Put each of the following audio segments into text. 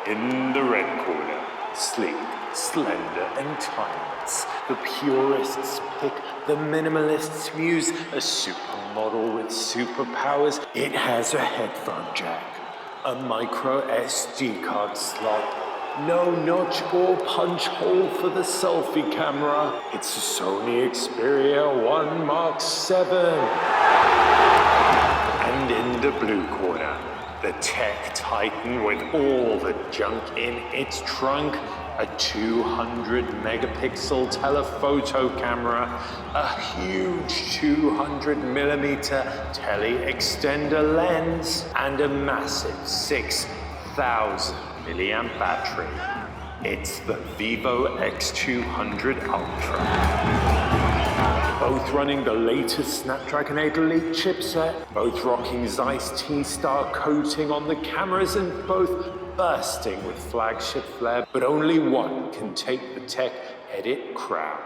In the red corner, sleek, slender, and timeless, the purists pick, the minimalists muse, a supermodel with superpowers. It has a headphone jack, a microSD card slot, no notch or punch hole for the selfie camera. It's a Sony Xperia 1 Mark VII. And in the blue corner, the tech titan with all the junk in its trunk, a 200 megapixel telephoto camera, a huge 200 millimeter tele-extender lens, and a massive 6,000 milliamp battery. It's the Vivo X200 Ultra. Both running the latest Snapdragon 8 Elite chipset, both rocking Zeiss T-Star coating on the cameras, and both bursting with flagship flair, but only one can take the Tech Edit crown.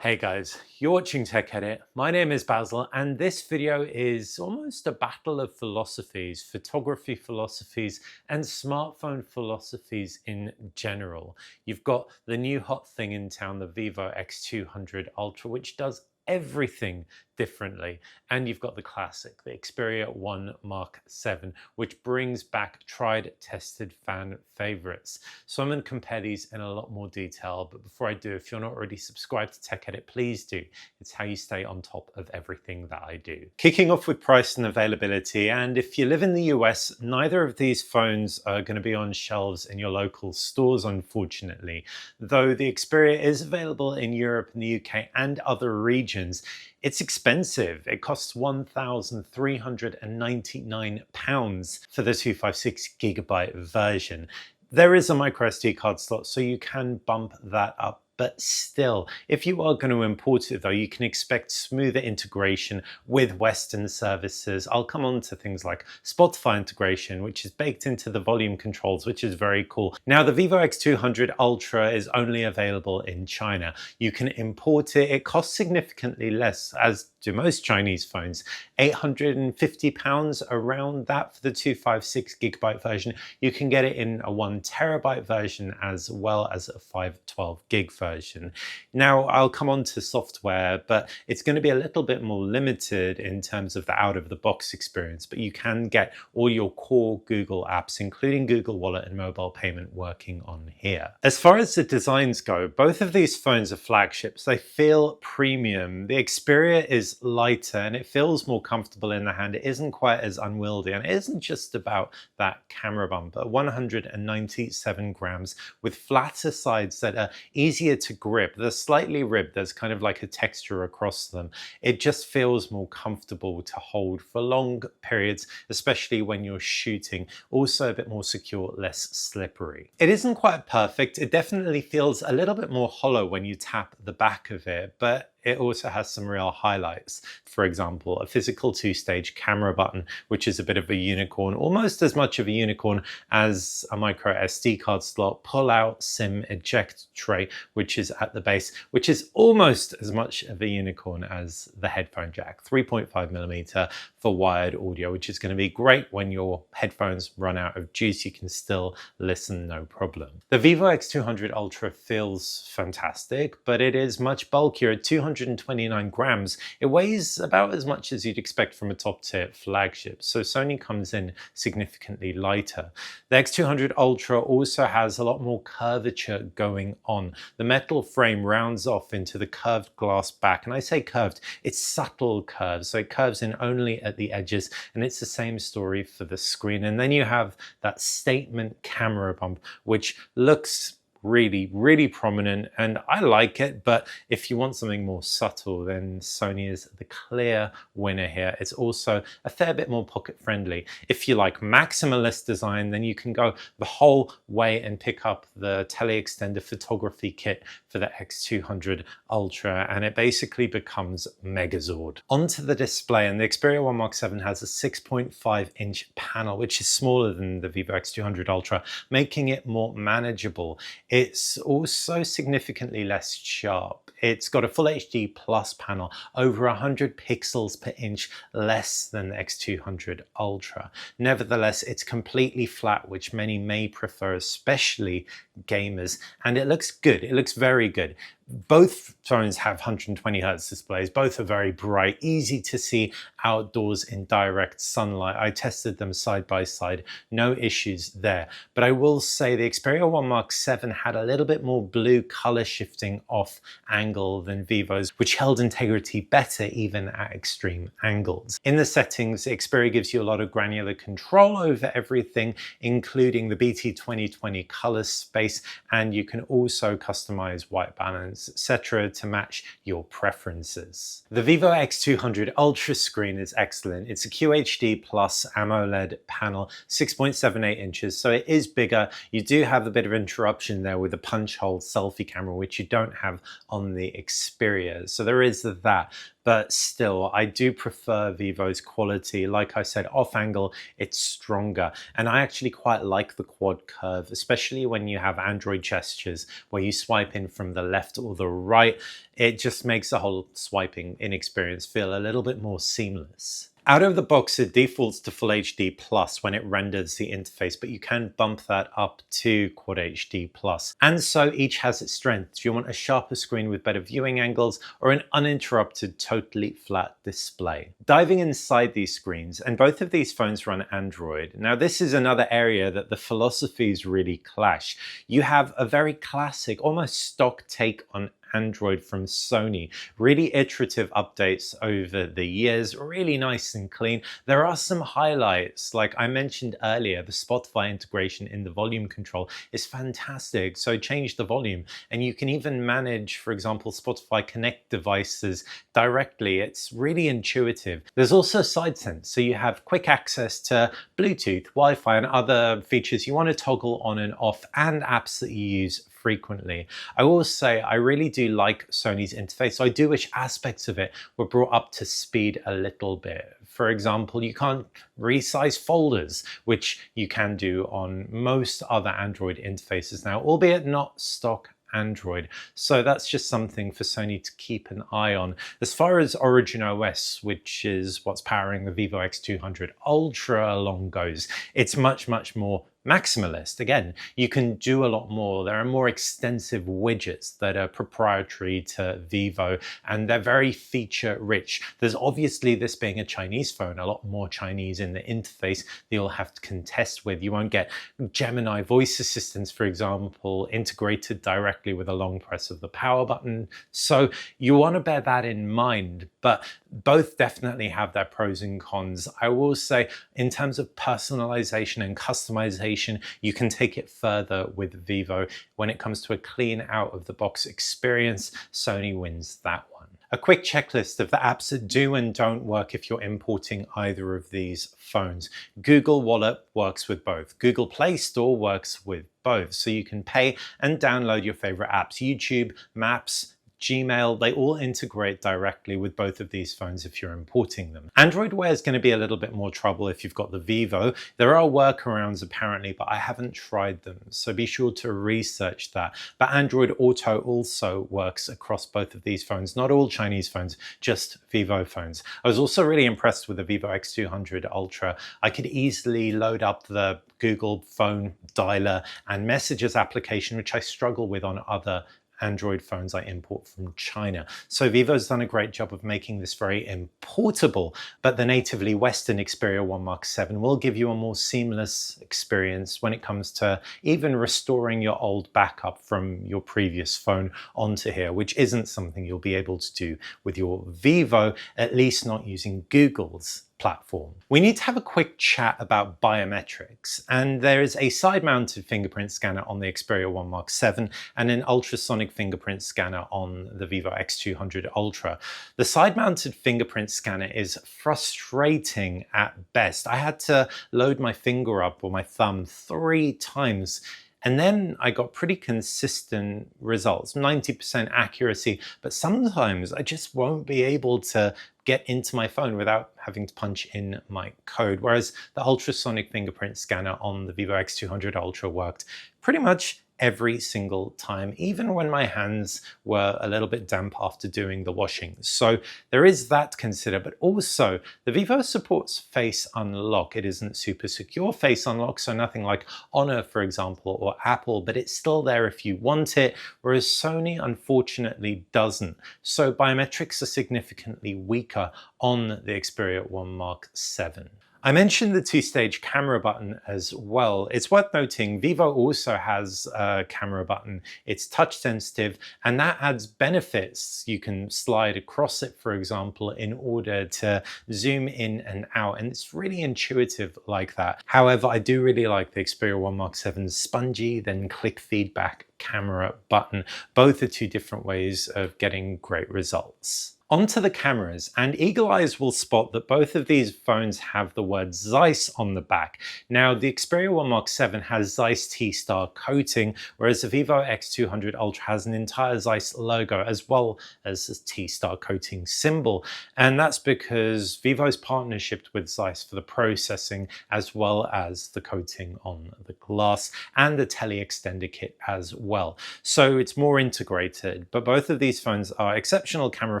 Hey guys, you're watching Tech Edit. My name is Basil, and this video is almost a battle of philosophies, photography philosophies, and smartphone philosophies in general. You've got the new hot thing in town, the Vivo X200 Ultra, which does everything differently. And you've got the classic, the Xperia 1 Mark VII, which brings back tried, tested fan favorites. So I'm going to compare these in a lot more detail. But before I do, if you're not already subscribed to Tech Edit, please do. It's how you stay on top of everything that I do. Kicking off with price and availability. And if you live in the US, neither of these phones are going to be on shelves in your local stores, unfortunately. Though the Xperia is available in Europe and the UK and other regions, it's expensive. It costs £1,399 for the 256GB version. There is a microSD card slot, so you can bump that up. But still, if you are going to import it though, you can expect smoother integration with Western services. I'll come on to things like Spotify integration, which is baked into the volume controls, which is very cool. Now, the Vivo X200 Ultra is only available in China. You can import it. It costs significantly less, as do most Chinese phones, £850 around that for the 256GB version. You can get it in a 1TB version as well as a 512GB version. Now, I'll come on to software, but it's going to be a little bit more limited in terms of the out-of-the-box experience, but you can get all your core Google apps, including Google Wallet and mobile payment, working on here. As far as the designs go, both of these phones are flagships. They feel premium. The Xperia is lighter and it feels more comfortable in the hand. It isn't quite as unwieldy, and it isn't just about that camera bumper. 197 grams with flatter sides that are easier to grip. They're slightly ribbed. There's kind of like a texture across them. It just feels more comfortable to hold for long periods, especially when you're shooting. Also a bit more secure, less slippery. It isn't quite perfect. It definitely feels a little bit more hollow when you tap the back of it, but it also has some real highlights. For example, a physical two-stage camera button, which is a bit of a unicorn, almost as much of a unicorn as a micro SD card slot, pull-out SIM eject tray, which is at the base, which is almost as much of a unicorn as the headphone jack, 3.5mm for wired audio, which is going to be great when your headphones run out of juice. You can still listen, no problem. The Vivo X200 Ultra feels fantastic, but it is much bulkier at 229 grams. It weighs about as much as you'd expect from a top-tier flagship, so Sony comes in significantly lighter. The X200 Ultra also has a lot more curvature going on. The metal frame rounds off into the curved glass back, and I say curved, it's subtle curves, so it curves in only at the edges, and it's the same story for the screen. And then you have that statement camera bump, which looks really prominent, and I like it, but if you want something more subtle, then Sony is the clear winner here. It's also a fair bit more pocket friendly. If you like maximalist design, then you can go the whole way and pick up the tele-extender photography kit for the X200 Ultra, and it basically becomes Megazord. Onto the display, and the Xperia 1 Mark VII has a 6.5-inch panel, which is smaller than the Vivo X200 Ultra, making it more manageable. It's also significantly less sharp. It's got a Full HD Plus panel, over 100 pixels per inch less than the X200 Ultra. Nevertheless, it's completely flat, which many may prefer, especially gamers, and it looks good. It looks very good. Both phones have 120 Hz displays. Both are very bright, easy to see outdoors in direct sunlight. I tested them side by side, no issues there. But I will say the Xperia 1 Mark 7 had a little bit more blue color shifting off angle than Vivo's, which held integrity better even at extreme angles. In the settings, Xperia gives you a lot of granular control over everything, including the BT 2020 color space, and you can also customize white balance, etc. to match your preferences. The Vivo X200 Ultra screen is excellent. It's a QHD Plus AMOLED panel, 6.78 inches, so it is bigger. You do have a bit of interruption there with the punch hole selfie camera, which you don't have on the Xperia, so there is that. But still, I do prefer Vivo's quality. Like I said, off angle, it's stronger. And I actually quite like the quad curve, especially when you have Android gestures where you swipe in from the left or the right. It just makes the whole swiping in experience feel a little bit more seamless. Out of the box, it defaults to Full HD Plus when it renders the interface, but you can bump that up to Quad HD Plus. And so each has its strengths. Do you want a sharper screen with better viewing angles or an uninterrupted, totally flat display? Diving inside these screens, and both of these phones run Android. Now, this is another area that the philosophies really clash. You have a very classic, almost stock take on Android from Sony. Really iterative updates over the years, really nice and clean. There are some highlights, like I mentioned earlier, the Spotify integration in the volume control is fantastic. So change the volume, and you can even manage, for example, Spotify Connect devices directly. It's really intuitive. There's also SideSense, so you have quick access to Bluetooth, Wi-Fi, and other features you want to toggle on and off, and apps that you use frequently. I will say I really do like Sony's interface, so I do wish aspects of it were brought up to speed a little bit. For example, you can't resize folders, which you can do on most other Android interfaces now, albeit not stock Android. So that's just something for Sony to keep an eye on. As far as Origin OS, which is what's powering the Vivo X200 Ultra along goes, it's much more maximalist. Again, you can do a lot more. There are more extensive widgets that are proprietary to Vivo, and they're very feature rich. There's obviously, this being a Chinese phone, a lot more Chinese in the interface that you'll have to contest with. You won't get Gemini voice assistants, for example, integrated directly with a long press of the power button. So you want to bear that in mind, but both definitely have their pros and cons. I will say, in terms of personalization and customization, you can take it further with Vivo. When it comes to a clean out of the box experience, Sony wins that one. A quick checklist of the apps that do and don't work if you're importing either of these phones. Google Wallet works with both. Google Play Store works with both. So you can pay and download your favorite apps. YouTube, Maps, Gmail, they all integrate directly with both of these phones if you're importing them. Android Wear is going to be a little bit more trouble if you've got the Vivo. There are workarounds apparently, but I haven't tried them, so be sure to research that. But Android Auto also works across both of these phones. Not all Chinese phones, just Vivo phones. I was also really impressed with the Vivo X200 Ultra. I could easily load up the Google phone dialer and messages application, which I struggle with on other Android phones I import from China. So Vivo's done a great job of making this very importable, but the natively Western Xperia 1 Mark 7 will give you a more seamless experience when it comes to even restoring your old backup from your previous phone onto here, which isn't something you'll be able to do with your Vivo, at least not using Google's platform. We need to have a quick chat about biometrics, and there is a side-mounted fingerprint scanner on the Xperia 1 Mark 7 and an ultrasonic fingerprint scanner on the Vivo X200 Ultra. The side-mounted fingerprint scanner is frustrating at best. I had to load my finger up or my thumb 3 times, and then I got pretty consistent results, 90% accuracy, but sometimes I just won't be able to get into my phone without having to punch in my code, whereas the ultrasonic fingerprint scanner on the Vivo X200 Ultra worked pretty much every single time, even when my hands were a little bit damp after doing the washing. So there is that to consider, but also the Vivo supports Face Unlock. It isn't super secure Face Unlock, so nothing like Honor, for example, or Apple, but it's still there if you want it, whereas Sony unfortunately doesn't. So biometrics are significantly weaker on the Xperia 1 Mark VII. I mentioned the two-stage camera button as well. It's worth noting Vivo also has a camera button. It's touch sensitive and that adds benefits. You can slide across it, for example, in order to zoom in and out, and it's really intuitive like that. However, I do really like the Xperia 1 Mark VII's spongy, then click feedback camera button. Both are two different ways of getting great results. Onto the cameras, and eagle eyes will spot that both of these phones have the word Zeiss on the back. Now, the Xperia 1 Mark VII has Zeiss T-Star coating, whereas the Vivo X200 Ultra has an entire Zeiss logo as well as a T-Star coating symbol. And that's because Vivo's partnership with Zeiss for the processing as well as the coating on the glass and the tele extender kit as well. So it's more integrated, but both of these phones are exceptional camera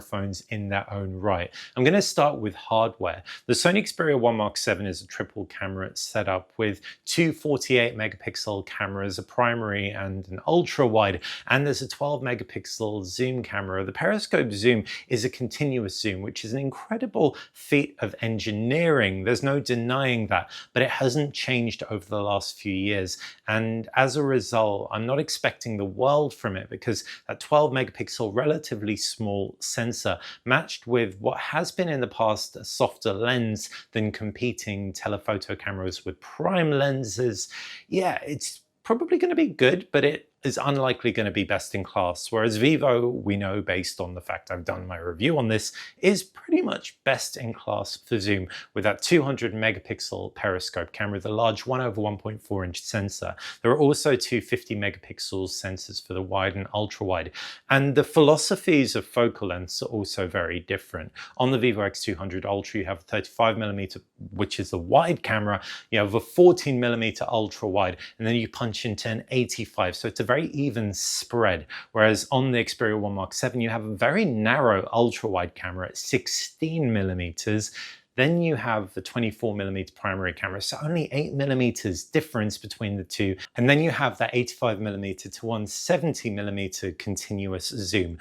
phones in their own right. I'm going to start with hardware. The Sony Xperia 1 Mark VII is a triple camera setup with two 48 megapixel cameras, a primary and an ultra wide, and there's a 12 megapixel zoom camera. The periscope zoom is a continuous zoom, which is an incredible feat of engineering. There's no denying that, but it hasn't changed over the last few years. And as a result, I'm not expecting the world from it because that 12 megapixel relatively small sensor matched with what has been in the past a softer lens than competing telephoto cameras with prime lenses. Yeah, it's probably going to be good, but it is unlikely going to be best in class, whereas Vivo, we know based on the fact I've done my review on this, is pretty much best in class for zoom with that 200 megapixel periscope camera, the large 1/1.4 inch sensor. There are also two 50 megapixel sensors for the wide and ultra wide, and the philosophies of focal lengths are also very different. On the Vivo X200 Ultra, you have a 35mm, which is the wide camera, you have a 14mm ultra wide, and then you punch into an 85, so it's a very even spread, whereas on the Xperia 1 Mark VII you have a very narrow ultra wide camera at 16mm. Then you have the 24mm primary camera, so only 8mm difference between the two, and then you have that 85mm to 170mm continuous zoom.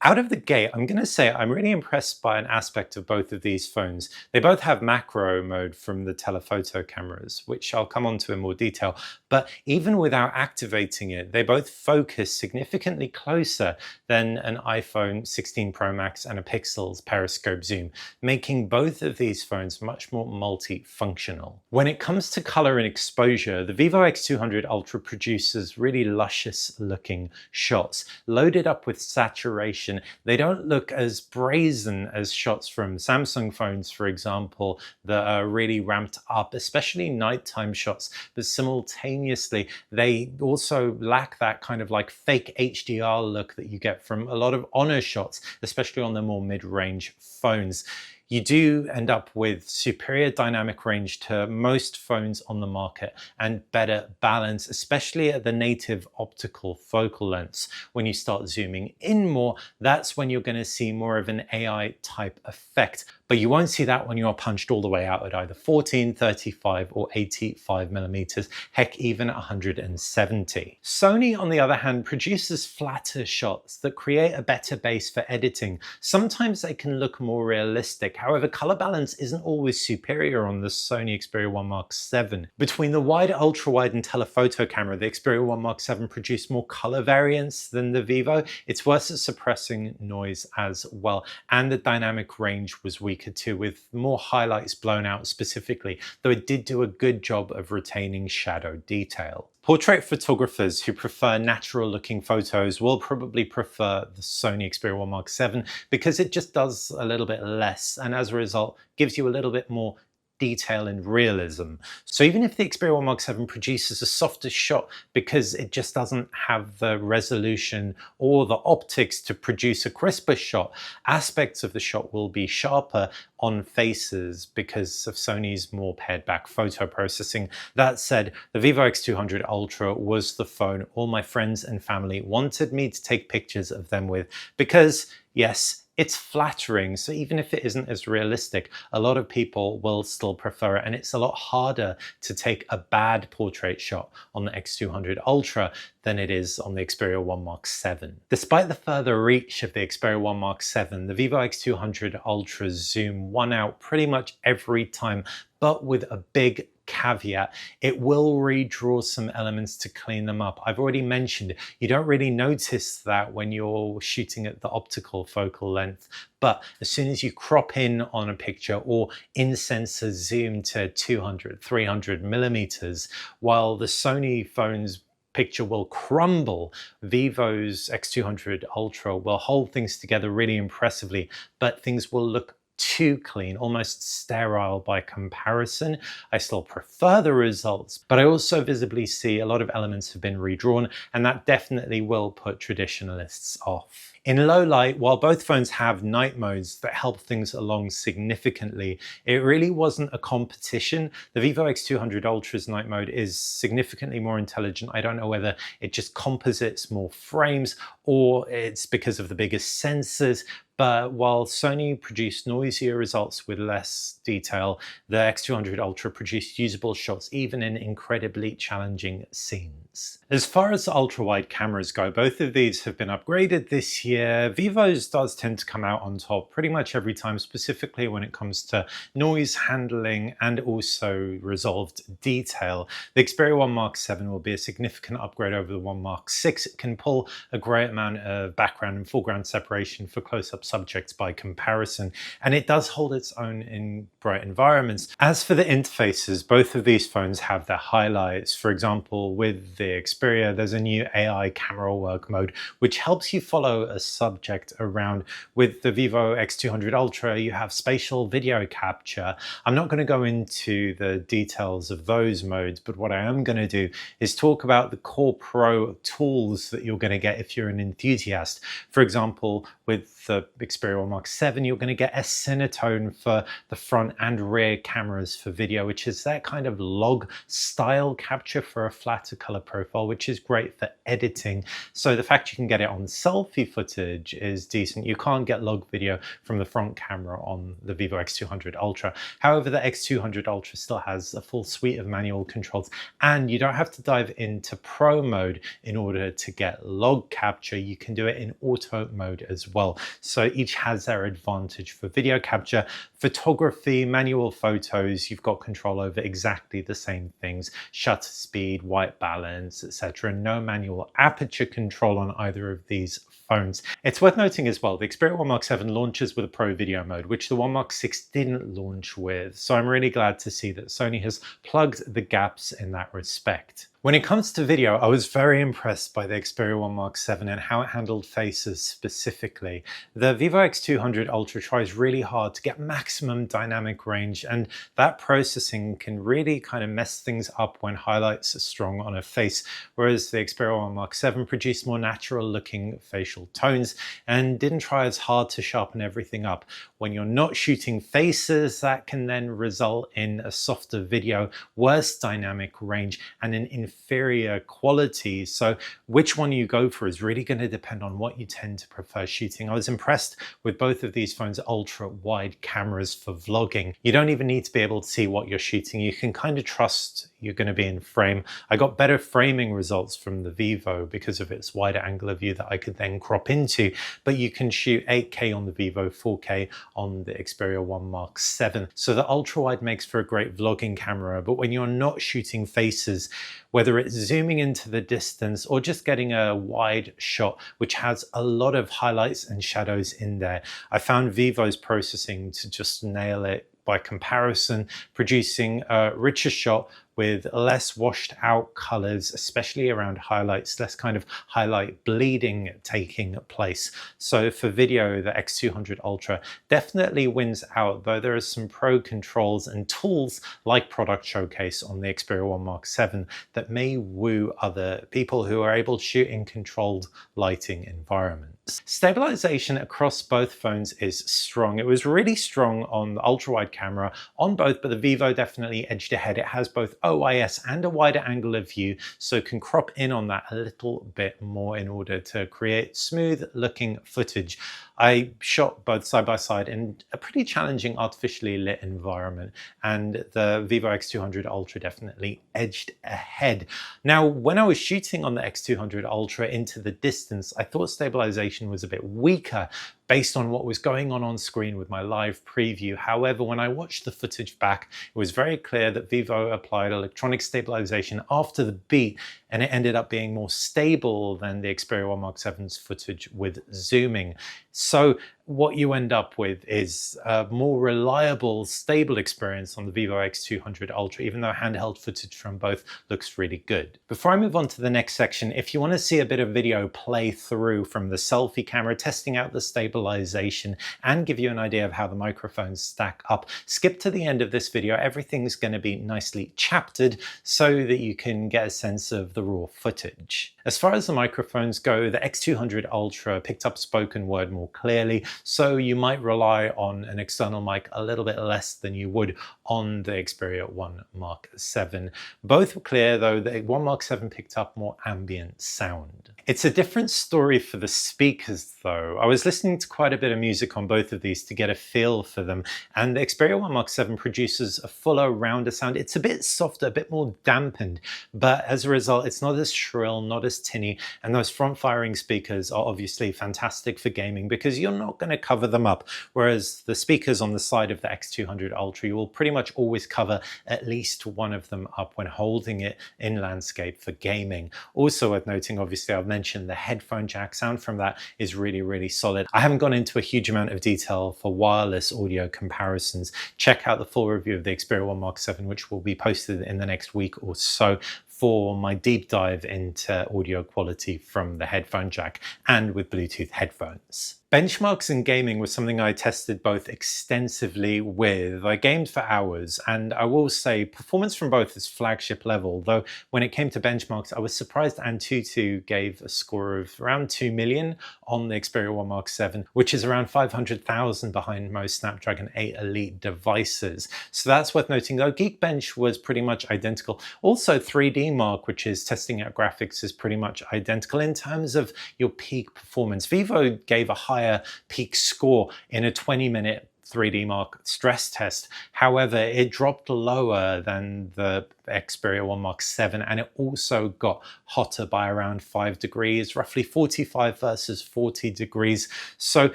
Out of the gate, I'm going to say I'm really impressed by an aspect of both of these phones. They both have macro mode from the telephoto cameras, which I'll come on to in more detail, but even without activating it, they both focus significantly closer than an iPhone 16 Pro Max and a Pixels periscope zoom, making both of these phones much more multifunctional. When it comes to color and exposure, the Vivo X200 Ultra produces really luscious looking shots, loaded up with saturation. They don't look as brazen as shots from Samsung phones, for example, that are really ramped up, especially nighttime shots, but simultaneously they also lack that kind of like fake HDR look that you get from a lot of Honor shots, especially on the more mid-range phones. You do end up with superior dynamic range to most phones on the market and better balance, especially at the native optical focal lengths. When you start zooming in more, that's when you're going to see more of an AI type effect. But you won't see that when you're punched all the way out at either 14, 35 or 85mm, heck even 170. Sony, on the other hand, produces flatter shots that create a better base for editing. Sometimes they can look more realistic. However, color balance isn't always superior on the Sony Xperia 1 Mark VII. Between the wide, ultra-wide and telephoto camera, the Xperia 1 Mark VII produced more color variance than the Vivo. It's worse at suppressing noise as well, and the dynamic range was weaker too, with more highlights blown out specifically, though it did do a good job of retaining shadow detail. Portrait photographers who prefer natural looking photos will probably prefer the Sony Xperia 1 Mark VII because it just does a little bit less, and as a result gives you a little bit more detail and realism. So even if the Xperia 1 Mark 7 produces a softer shot because it just doesn't have the resolution or the optics to produce a crisper shot, aspects of the shot will be sharper on faces because of Sony's more pared back photo processing. That said, the Vivo X200 Ultra was the phone all my friends and family wanted me to take pictures of them with because, yes, it's flattering, so even if it isn't as realistic, a lot of people will still prefer it, and it's a lot harder to take a bad portrait shot on the X200 Ultra than it is on the Xperia 1 Mark 7. Despite the further reach of the Xperia 1 Mark 7, the Vivo X200 Ultra's zoom won out pretty much every time, but with a big caveat: it will redraw some elements to clean them up. I've already mentioned you don't really notice that when you're shooting at the optical focal length, but as soon as you crop in on a picture or in-sensor zoom to 200, 300 millimeters, while the Sony phone's picture will crumble, Vivo's X200 Ultra will hold things together really impressively, but things will look too clean, almost sterile by comparison. I still prefer the results, but I also visibly see a lot of elements have been redrawn, and that definitely will put traditionalists off. In low light, while both phones have night modes that help things along significantly, it really wasn't a competition. The Vivo X200 Ultra's night mode is significantly more intelligent. I don't know whether it just composites more frames or it's because of the biggest sensors, but while Sony produced noisier results with less detail, the X200 Ultra produced usable shots even in incredibly challenging scenes. As far as ultra-wide cameras go, both of these have been upgraded this year. Vivo's does tend to come out on top pretty much every time, specifically when it comes to noise handling and also resolved detail. The Xperia 1 Mark 7 will be a significant upgrade over the 1 Mark 6. It can pull a great amount of background and foreground separation for close-up subjects by comparison, and it does hold its own in bright environments. As for the interfaces, both of these phones have their highlights. For example, with the Xperia, there's a new AI camera work mode which helps you follow a subject around. With the Vivo X200 Ultra, you have spatial video capture. I'm not going to go into the details of those modes, but what I am going to do is talk about the core pro tools that you're going to get if you're an enthusiast. For example, with the Xperia 1 Mark 7, you're going to get a Cinetone for the front and rear cameras for video, which is that kind of log style capture for a flatter color profile, which is great for editing. So the fact you can get it on selfie footage is decent. You can't get log video from the front camera on the Vivo X200 Ultra. However, the X200 Ultra still has a full suite of manual controls, and you don't have to dive into pro mode in order to get log capture. You can do it in auto mode as well. So each has their advantage. For video capture, photography, manual photos, you've got control over exactly the same things: shutter speed, white balance, etc. No manual aperture control on either of these phones. It's worth noting as well, the Xperia 1 Mark 7 launches with a Pro Video mode, which the 1 Mark 6 didn't launch with. So I'm really glad to see that Sony has plugged the gaps in that respect. When it comes to video, I was very impressed by the Xperia 1 Mark 7 and how it handled faces specifically. The Vivo X200 Ultra tries really hard to get maximum dynamic range, and that processing can really kind of mess things up when highlights are strong on a face, whereas the Xperia 1 Mark 7 produced more natural looking facial tones and didn't try as hard to sharpen everything up. When you're not shooting faces, that can then result in a softer video, worse dynamic range, and an inferior quality. So which one you go for is really going to depend on what you tend to prefer shooting. I was impressed with both of these phones' ultra wide cameras for vlogging. You don't even need to be able to see what you're shooting. You can kind of trust you're going to be in frame. I got better framing results from the Vivo because of its wider angle of view that I could then crop into, but you can shoot 8K on the Vivo, 4K on the Xperia 1 Mark 7. So the ultra wide makes for a great vlogging camera, but when you're not shooting faces, whether it's zooming into the distance or just getting a wide shot, which has a lot of highlights and shadows in there, I found Vivo's processing to just nail it by comparison, producing a richer shot with less washed out colors, especially around highlights, less kind of highlight bleeding taking place. So for video, the X200 Ultra definitely wins out, though there are some pro controls and tools like Product Showcase on the Xperia 1 Mark VII that may woo other people who are able to shoot in controlled lighting environments. Stabilization across both phones is strong. It was really strong on the ultra-wide camera on both, but the Vivo definitely edged ahead. It has both OIS and a wider angle of view, so can crop in on that a little bit more in order to create smooth looking footage. I shot both side by side in a pretty challenging artificially lit environment, and the Vivo X200 Ultra definitely edged ahead. Now, when I was shooting on the X200 Ultra into the distance, I thought stabilization was a bit weaker based on what was going on screen with my live preview. However, when I watched the footage back, it was very clear that Vivo applied electronic stabilization after the beat, and it ended up being more stable than the Xperia 1 Mark VII's footage with zooming. So what you end up with is a more reliable, stable experience on the Vivo X200 Ultra, even though handheld footage from both looks really good. Before I move on to the next section, if you want to see a bit of video play through from the selfie camera, testing out the stabilization and give you an idea of how the microphones stack up, skip to the end of this video. Everything's going to be nicely chaptered so that you can get a sense of the raw footage. As far as the microphones go, the X200 Ultra picked up spoken word more clearly, so you might rely on an external mic a little bit less than you would on the Xperia 1 Mark VII. Both were clear, though the 1 Mark VII picked up more ambient sound. It's a different story for the speakers, though. I was listening to quite a bit of music on both of these to get a feel for them, and the Xperia 1 Mark VII produces a fuller, rounder sound. It's a bit softer, a bit more dampened, but as a result, it's not as shrill, not as tinny, and those front-firing speakers are obviously fantastic for gaming because you're not going to cover them up, whereas the speakers on the side of the X200 Ultra, you will pretty much always cover at least one of them up when holding it in landscape for gaming. Also worth noting, obviously, I've mentioned the headphone jack. Sound from that is really solid. I haven't gone into a huge amount of detail for wireless audio comparisons. Check out the full review of the Xperia 1 Mark VII, which will be posted in the next week or so, for my deep dive into audio quality from the headphone jack and with Bluetooth headphones. Benchmarks in gaming was something I tested both extensively with. I gamed for hours, and I will say performance from both is flagship level, though when it came to benchmarks, I was surprised Antutu gave a score of around 2 million on the Xperia 1 Mark VII, which is around 500,000 behind most Snapdragon 8 Elite devices. So that's worth noting, though Geekbench was pretty much identical. Also 3D Mark, which is testing out graphics, is pretty much identical in terms of your peak performance. Vivo gave a higher peak score in a 20-minute 3D Mark stress test. However, it dropped lower than the Xperia 1 Mark VII, and it also got hotter by around 5 degrees, roughly 45 versus 40 degrees. So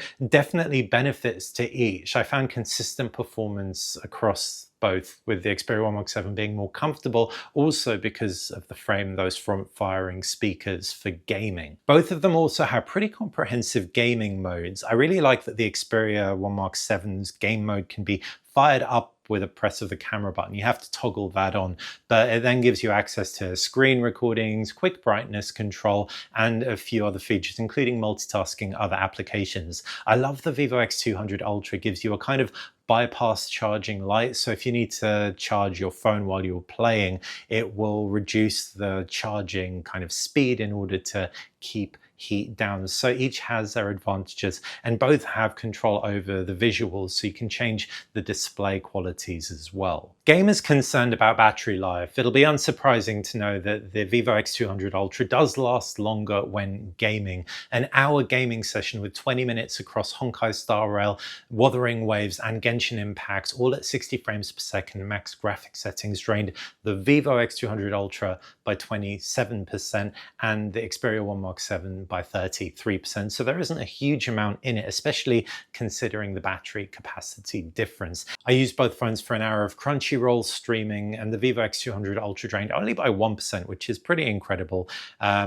definitely benefits to each. I found consistent performance across both, with the Xperia 1 Mark VII being more comfortable, also because of the frame, those front-firing speakers for gaming. Both of them also have pretty comprehensive gaming modes. I really like that the Xperia 1 Mark VII's game mode can be fired up with a press of the camera button. You have to toggle that on, but it then gives you access to screen recordings, quick brightness control, and a few other features, including multitasking other applications. I love the Vivo X200 Ultra gives you a kind of bypass charging light, so if you need to charge your phone while you're playing, it will reduce the charging kind of speed in order to keep heat down. So each has their advantages, and both have control over the visuals, so you can change the display qualities as well. Gamers concerned about battery life, it'll be unsurprising to know that the Vivo X200 Ultra does last longer when gaming. An hour gaming session with 20 minutes across Honkai Star Rail, Wuthering Waves, and Genshin Impact, all at 60 frames per second max graphic settings, drained the Vivo X200 Ultra by 27% and the Xperia 1 Mark VII by 33%, so there isn't a huge amount in it, especially considering the battery capacity difference. I used both phones for an hour of Crunchyroll streaming, and the Vivo X200 Ultra drained only by 1%, which is pretty incredible,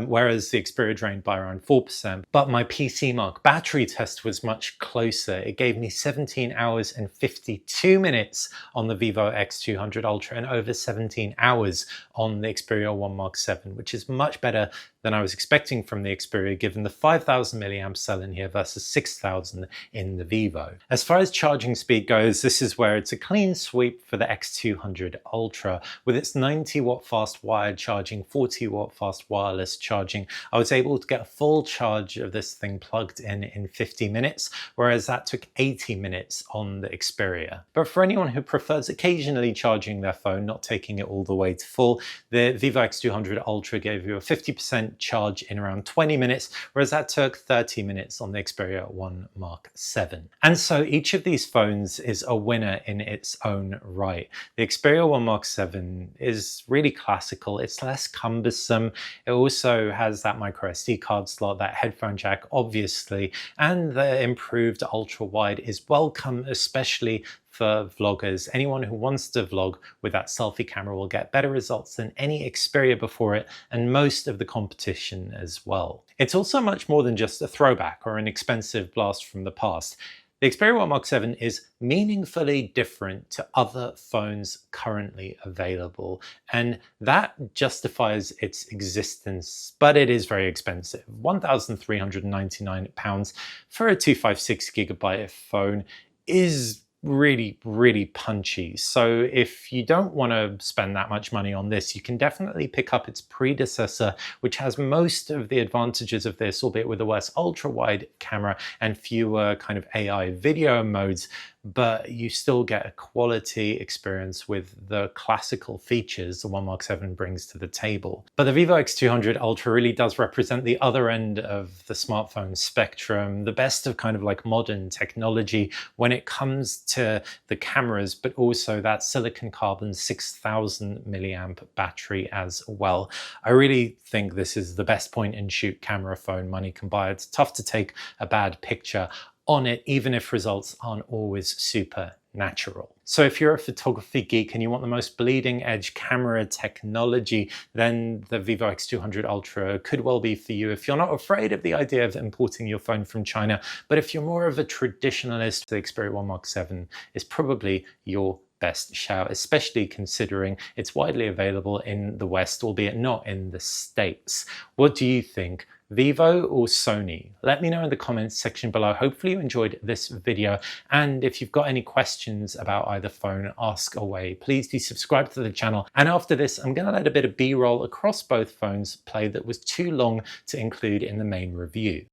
whereas the Xperia drained by around 4%. But my PCMark battery test was much closer. It gave me 17 hours and 52 minutes on the Vivo X200 Ultra and over 17 hours on the Xperia 1 Mark 7, which is much better than I was expecting from the Xperia, given the 5,000 milliamp cell in here versus 6,000 in the Vivo. As far as charging speed goes, this is where it's a clean sweep for the X200 Ultra. With its 90 watt fast wired charging, 40 watt fast wireless charging, I was able to get a full charge of this thing plugged in 50 minutes, whereas that took 80 minutes on the Xperia. But for anyone who prefers occasionally charging their phone, not taking it all the way to full, the Vivo X200 Ultra gave you a 50% charge in around 20 minutes, whereas that took 30 minutes on the Xperia 1 Mark 7. And so each of these phones is a winner in its own right. The Xperia 1 Mark 7 is really classical, it's less cumbersome, it also has that microSD card slot, that headphone jack obviously, and the improved ultra-wide is welcome, especially for vloggers. Anyone who wants to vlog with that selfie camera will get better results than any Xperia before it, and most of the competition as well. It's also much more than just a throwback or an expensive blast from the past. The Xperia 1 Mark 7 is meaningfully different to other phones currently available, and that justifies its existence, but it is very expensive. £1,399 for a 256GB phone is really punchy. So if you don't want to spend that much money on this, you can definitely pick up its predecessor, which has most of the advantages of this, albeit with a worse ultra-wide camera and fewer kind of AI video modes, but you still get a quality experience with the classical features the 1 Mark 7 brings to the table. But the Vivo X200 Ultra really does represent the other end of the smartphone spectrum, the best of kind of like modern technology when it comes to the cameras, but also that silicon carbon 6,000 milliamp battery as well. I really think this is the best point and shoot camera phone money can buy. It's tough to take a bad picture on it, even if results aren't always super natural. So if you're a photography geek and you want the most bleeding edge camera technology, then the Vivo X200 Ultra could well be for you if you're not afraid of the idea of importing your phone from China. But if you're more of a traditionalist, the Xperia 1 Mark 7 is probably your best shout, especially considering it's widely available in the West, albeit not in the States. What do you think? Vivo or Sony? Let me know in the comments section below. Hopefully you enjoyed this video, and if you've got any questions about either phone, ask away. Please do subscribe to the channel, and after this I'm going to let a bit of B-roll across both phones play that was too long to include in the main review.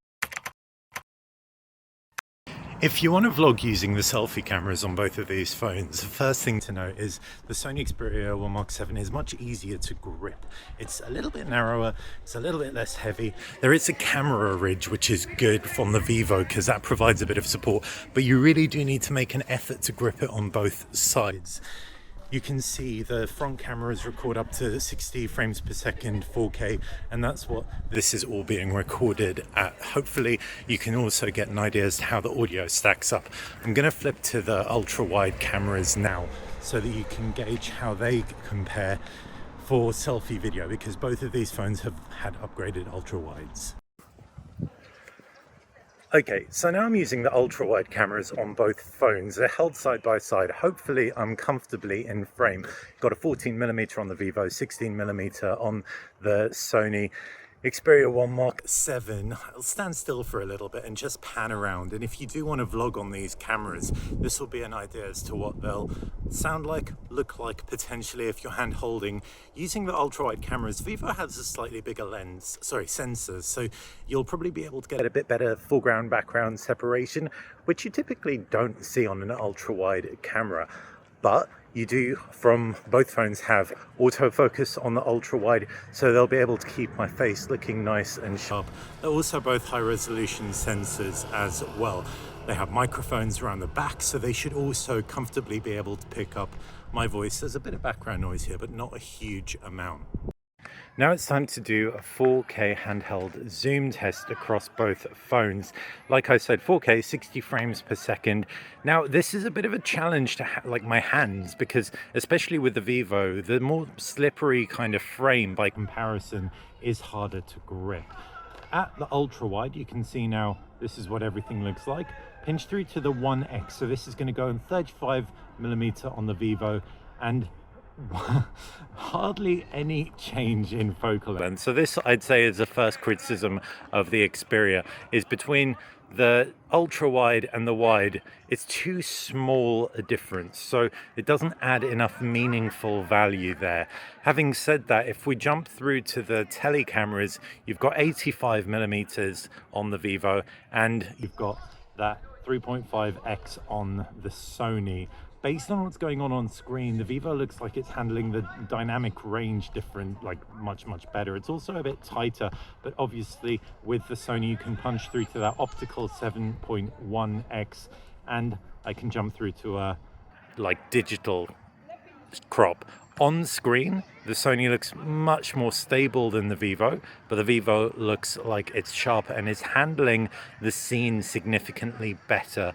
If you want to vlog using the selfie cameras on both of these phones, the first thing to note is the Sony Xperia 1 Mark 7 is much easier to grip. It's a little bit narrower, it's a little bit less heavy. There is a camera ridge, which is good from the Vivo because that provides a bit of support, but you really do need to make an effort to grip it on both sides. You can see the front cameras record up to 60 frames per second 4K, and that's what this is all being recorded at. Hopefully you can also get an idea as to how the audio stacks up. I'm going to flip to the ultra wide cameras now so that you can gauge how they compare for selfie video, because both of these phones have had upgraded ultra wides. Okay, so now I'm using the ultra-wide cameras on both phones. They're held side by side. Hopefully I'm comfortably in frame. Got a 14mm on the Vivo, 16mm on the Sony Xperia 1 Mark 7. I'll stand still for a little bit and just pan around, and if you do want to vlog on these cameras, this will be an idea as to what they'll sound like, look like potentially if you're hand holding. Using the ultra-wide cameras, Vivo has a slightly bigger sensors, so you'll probably be able to get a bit better foreground background separation, which you typically don't see on an ultra-wide camera. But you do, from both phones, have autofocus on the ultra wide, so they'll be able to keep my face looking nice and sharp. They're also both high resolution sensors as well. They have microphones around the back, so they should also comfortably be able to pick up my voice. There's a bit of background noise here, but not a huge amount. Now it's time to do a 4K handheld zoom test across both phones. Like I said, 4K, 60 frames per second. Now this is a bit of a challenge to like my hands, because especially with the Vivo, the more slippery kind of frame by comparison is harder to grip. At the ultra wide, you can see now this is what everything looks like. Pinch through to the 1x, so this is going to go in 35mm on the Vivo, and hardly any change in focal length. So this, I'd say, is the first criticism of the Xperia, is between the ultra wide and the wide, it's too small a difference, so it doesn't add enough meaningful value there. Having said that, if we jump through to the tele cameras, you've got 85mm on the Vivo, and you've got that 3.5x on the Sony. Based on what's going on screen, the Vivo looks like it's handling the dynamic range much better. It's also a bit tighter, but obviously with the Sony you can punch through to that optical 7.1x, and I can jump through to a digital crop. On screen, the Sony looks much more stable than the Vivo, but the Vivo looks like it's sharper and is handling the scene significantly better.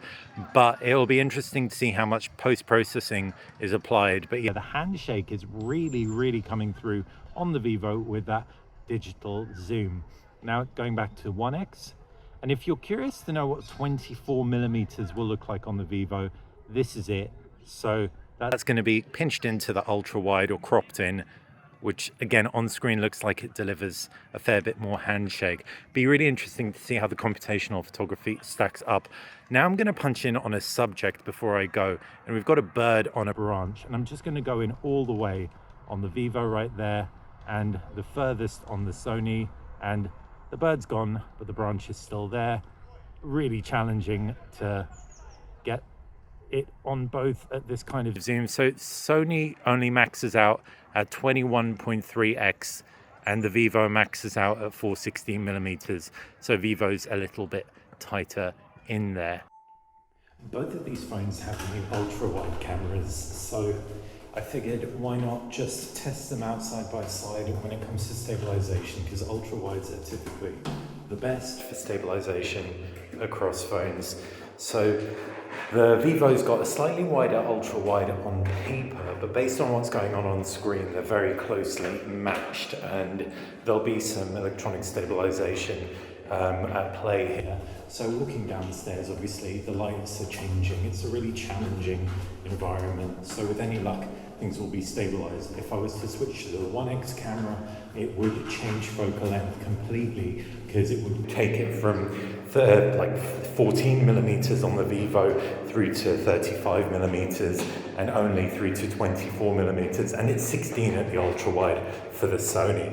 But it'll be interesting to see how much post-processing is applied. But yeah, the handshake is really coming through on the Vivo with that digital zoom. Now going back to 1x, and if you're curious to know what 24mm will look like on the Vivo, this is it. So that's going to be pinched into the ultra wide or cropped in, which again on screen looks like it delivers a fair bit more handshake. Be really interesting to see how the computational photography stacks up. Now I'm going to punch in on a subject before I go, and we've got a bird on a branch, and I'm just going to go in all the way on the Vivo right there, and the furthest on the Sony, and the bird's gone, but the branch is still there. Really challenging to get it on both at this kind of zoom. So Sony only maxes out at 21.3x, and the Vivo maxes out at 416mm. So Vivo's a little bit tighter in there. Both of these phones have new ultra wide cameras, so I figured why not just test them out side by side when it comes to stabilization, because ultra wides are typically the best for stabilization across phones. So the Vivo's got a slightly wider ultra wide on paper, but based on what's going on screen, they're very closely matched, and there'll be some electronic stabilization at play here. So walking downstairs, obviously the lights are changing. It's a really challenging environment. So with any luck, things will be stabilized. If I was to switch to the 1x camera, it would change focal length completely, because it would take it from 14mm on the Vivo through to 35mm, and only through to 24mm, and it's 16 at the ultra wide for the Sony.